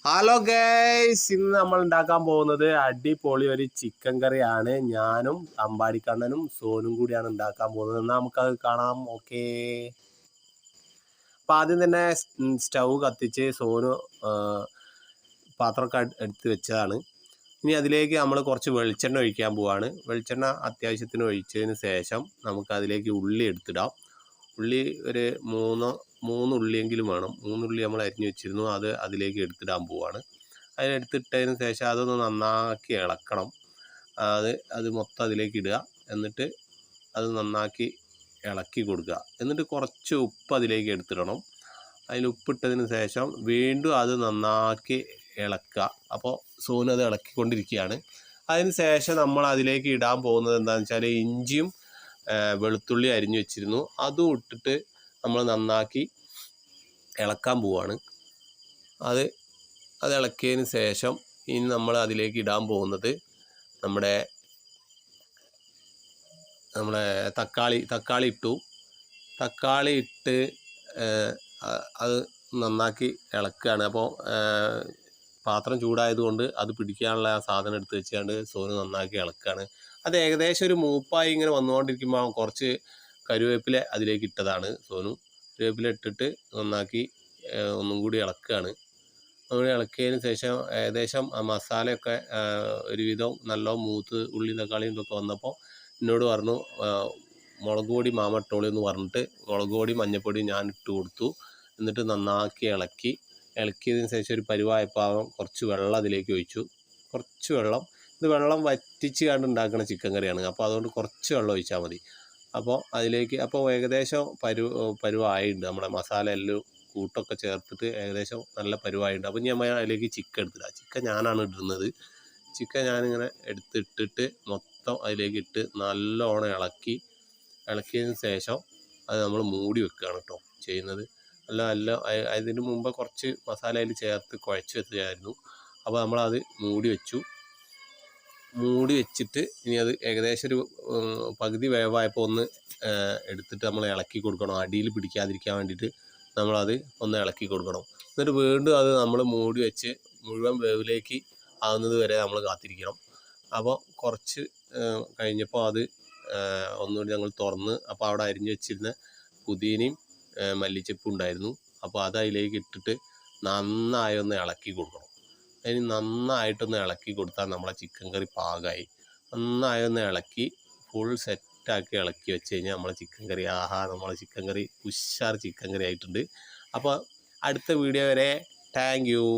Hello guys, ഇന്ന് നമ്മൾ ഉണ്ടാക്കാൻ പോകുന്നത് അടിപൊളി ഒരു ചിക്കൻ കറിയാണ്. ഞാനും അമ്പാടിക്കണ്ണനും സോനും കൂടിയാണ് ഉണ്ടാക്കാൻ പോകുന്നത്. നമുക്കത് കാണാം. ഓക്കേ, അപ്പം ആദ്യം തന്നെ സ്റ്റൗ കത്തിച്ച് സോനു പാത്രമൊക്കെ എടുത്ത് വെച്ചതാണ്. ഇനി അതിലേക്ക് നമ്മൾ കുറച്ച് വെളിച്ചെണ്ണ ഒഴിക്കാൻ പോവാണ്. വെളിച്ചെണ്ണ അത്യാവശ്യത്തിന് ഒഴിച്ചതിന് ശേഷം നമുക്ക് അതിലേക്ക് ഉള്ളി എടുത്തിടാം. ഉള്ളി ഒരു മൂന്ന് ഉള്ളിയെങ്കിലും വേണം. 3 ഉള്ളി നമ്മൾ അരിഞ്ഞു വെച്ചിരുന്നു, അത് അതിലേക്ക് എടുത്തിടാൻ പോവാണ്. അതിലെടുത്തിട്ടതിന് ശേഷം അതൊന്ന് നന്നാക്കി ഇളക്കണം. അത് മൊത്തം അതിലേക്ക് ഇടുക. എന്നിട്ട് അത് നന്നാക്കി ഇളക്കി കൊടുക്കുക. എന്നിട്ട് കുറച്ച് ഉപ്പ് അതിലേക്ക് എടുത്തിടണം. അതിൽ ഉപ്പിട്ടതിന് ശേഷം വീണ്ടും അത് നന്നാക്കി ഇളക്കുക. അപ്പോൾ സോനു അത് ഇളക്കിക്കൊണ്ടിരിക്കുകയാണ്. അതിന് ശേഷം നമ്മൾ അതിലേക്ക് ഇടാൻ പോകുന്നത് എന്താണെന്ന് വെച്ചാൽ ഇഞ്ചിയും വെളുത്തുള്ളി അരിഞ്ഞു വെച്ചിരുന്നു, അതും ഇട്ടിട്ട് നമ്മൾ നന്നാക്കി ഇളക്കാൻ പോവാണ്. അത് ഇളക്കിയതിന് ശേഷം ഇനി നമ്മൾ അതിലേക്ക് ഇടാൻ പോകുന്നത് നമ്മുടെ തക്കാളി ഇട്ടു. തക്കാളി ഇട്ട് അത് നന്നാക്കി ഇളക്കുകയാണ്. അപ്പോൾ പാത്രം ചൂടായതുകൊണ്ട് അത് പിടിക്കാനുള്ള ആ സാധനം എടുത്ത് വെച്ചുകൊണ്ട് സോനു നന്നാക്കി ഇളക്കുകയാണ്. അത് ഏകദേശം ഒരു മൂപ്പായി ഇങ്ങനെ വന്നുകൊണ്ടിരിക്കുമ്പോൾ കുറച്ച് കരുവേപ്പില അതിലേക്ക് ഇട്ടതാണ് സോനു. കരുവേപ്പില ഇട്ടിട്ട് നന്നാക്കി ഒന്നും കൂടി ഇളക്കുകയാണ്. അതുകൂടി ഇളക്കിയതിന് ശേഷം ഏകദേശം ആ മസാലയൊക്കെ ഒരുവിധം നല്ല മൂത്ത് ഉള്ളി തക്കാളിയും ഇതൊക്കെ വന്നപ്പോൾ എന്നോട് പറഞ്ഞു മുളക് പൊടി മാമ ഇട്ടോളി എന്ന് പറഞ്ഞിട്ട് മുളക് പൊടി മഞ്ഞൾപ്പൊടി ഞാൻ ഇട്ട് കൊടുത്തു. എന്നിട്ട് നന്നാക്കി ഇളക്കിയതിന് ശേഷം ഒരു പരുവായപ്പോൾ കുറച്ച് വെള്ളം അതിലേക്ക് ഒഴിച്ചു. കുറച്ച് വെള്ളം, ഇത് വെള്ളം വറ്റിച്ച് കണ്ട് ഉണ്ടാക്കുന്ന ചിക്കൻ കറിയാണ്. അപ്പോൾ അതുകൊണ്ട് കുറച്ച് വെള്ളം ഒഴിച്ചാൽ മതി. അപ്പോൾ അതിലേക്ക് ഏകദേശം പരുവായിട്ടുണ്ട്. നമ്മുടെ മസാല എല്ലാം കൂട്ടൊക്കെ ചേർത്തിട്ട് ഏകദേശം നല്ല പരുവായിട്ടുണ്ട്. അപ്പോൾ ഞാൻ അതിലേക്ക് ചിക്കൻ എടുത്തിടാം. ചിക്കൻ ഞാനാണ് ഇടുന്നത്. ചിക്കൻ ഞാനിങ്ങനെ എടുത്തിട്ടിട്ട് മൊത്തം അതിലേക്ക് ഇട്ട് നല്ലോണം ഇളക്കിയതിന് ശേഷം അത് നമ്മൾ മൂടി വെക്കുകയാണ് കേട്ടോ ചെയ്യുന്നത്. അല്ല അതിന് മുമ്പ് കുറച്ച് മസാല അതിൽ ചേർത്ത് കുഴച്ച് വെച്ചായിരുന്നു. അപ്പോൾ നമ്മളത് മൂടി വെച്ചിട്ട് ഇനി അത് ഏകദേശം ഒരു പകുതി വേവായപ്പോൾ ഒന്ന് എടുത്തിട്ട് നമ്മൾ ഇളക്കി കൊടുക്കണം. അടിയിൽ പിടിക്കാതിരിക്കാൻ വേണ്ടിയിട്ട് നമ്മളത് ഒന്ന് ഇളക്കി കൊടുക്കണം. എന്നിട്ട് വീണ്ടും അത് നമ്മൾ മൂടി വെച്ച് മുഴുവൻ വേവിലേക്ക് ആകുന്നത് വരെ നമ്മൾ കാത്തിരിക്കണം. അപ്പോൾ കുറച്ച് കഴിഞ്ഞപ്പോൾ അത് ഒന്നുകൂടി ഞങ്ങൾ തുറന്ന്, അപ്പോൾ അവിടെ അരിഞ്ഞു വെച്ചിരുന്ന പുതിനയും മല്ലിച്ചപ്പും ഉണ്ടായിരുന്നു. അപ്പോൾ അത് അതിലേക്ക് ഇട്ടിട്ട് നന്നായി ഒന്ന് ഇളക്കി കൊടുക്കണം. അതിന് നന്നായിട്ടൊന്ന് ഇളക്കി കൊടുത്താൽ നമ്മളെ ചിക്കൻ കറി പാകമായി. നന്നായി ഒന്ന് ഇളക്കി ഫുൾ സെറ്റാക്കി ഇളക്കി വെച്ച് കഴിഞ്ഞാൽ നമ്മളെ ചിക്കൻ കറി നമ്മളെ ചിക്കൻ കറി ഉഷാർ ചിക്കൻ കറി ആയിട്ടുണ്ട്. അപ്പോൾ അടുത്ത വീഡിയോ വരെ താങ്ക് യു.